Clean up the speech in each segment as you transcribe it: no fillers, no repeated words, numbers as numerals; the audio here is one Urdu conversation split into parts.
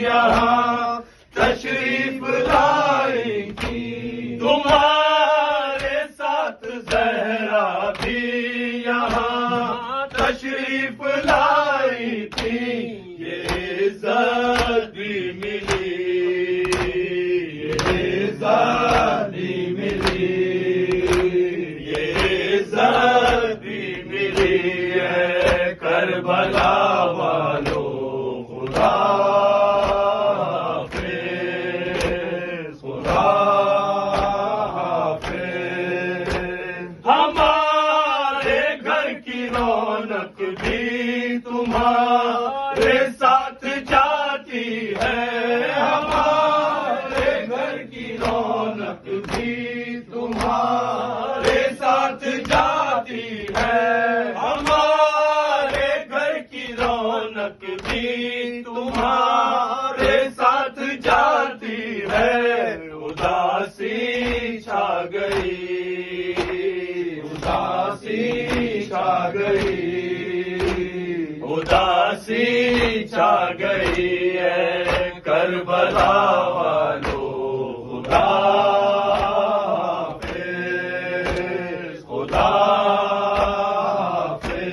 یہاں تشریف لائی تھی، تمہارے ساتھ زہرا بھی یہاں تشریف لائی تھی، یہ عزت بھی ملی، یہ عزت بھی ملی، یہ عزت بھی ملی ہے کربلا والو خدا حافظ، خدا حافظ۔ ہمارے گھر کی رونق بھی تمہارے ساتھ جاتی ہے، ہمارے گھر کی رونق بھی تمہارے ساتھ جاتی ہے، ہمارے گھر کی رونق بھی تمہارے ساتھ جاتی ہے، اداسی چھا گئی، اداسی چھا گئی، اداسی چھا گئی ہے کربلا والو خدا حافظ، خدا حافظ۔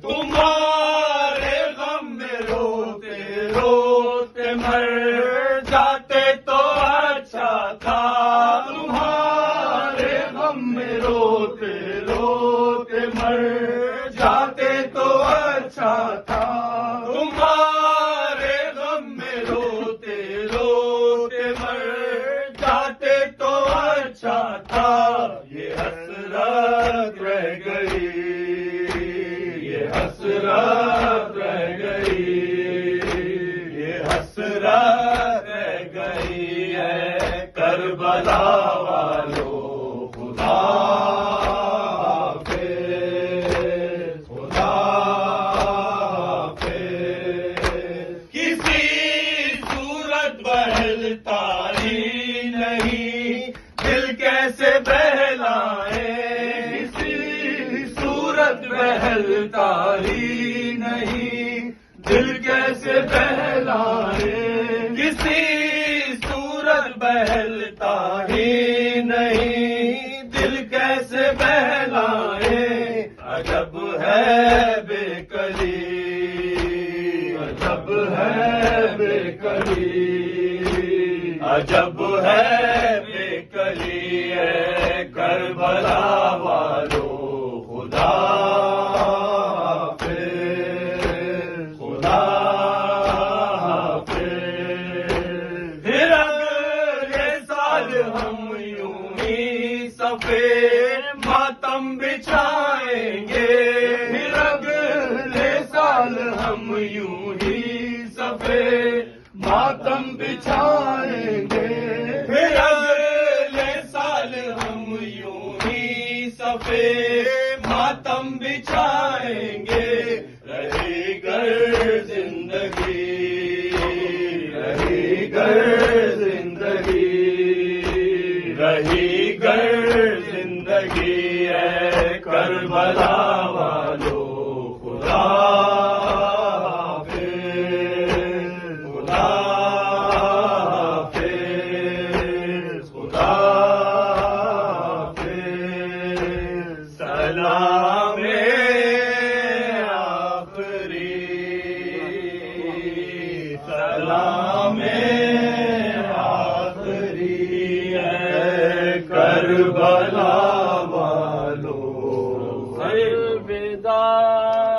تمہارے غم میں روتے روتے مر جاتے تو اچھا تھا، تمہارے غم میں روتے روتے مر جاتے تو اچھا تھا، تمہارے غم میں روتے روتے مر جاتے تو اچھا تھا، یہ حسرت رہ گئی، یہ حسرت رہ گئی، یہ حسرت رہ گئی ہے کربلا والو خدا حافظ، خدا حافظ۔ کسی صورت بہلتا ہی نہیں، دل کیسے بہلائے، کسی صورت بہلتا ہی نہیں، دل کیسے بہلائے، کسی صورت بہلتا ہی نہیں، دل کیسے بہلائے، عجب ہے بے کلی، عجب ہے بے کلی، عجب ہے بے کلی ہے کربلا والو خدا حافظ، خدا حافظ۔ پھر اگلے سال ہم یوں ہی سفید ماتم بچھائیں گے، پھر اگلے سال ہم یوں ہی سفید ماتم بچھائیں گے، پھر اگلے سال ہم یوں ہی سفید ماتم بچھائیں گے، رہی گر زندگی، رہی گر زندگی، رہی گر زندگی ہے کربلا والو خدا حافظ، خدا حافظ، خدا حافظ۔ سلام آخری، سلام آخری ہے کربلا والو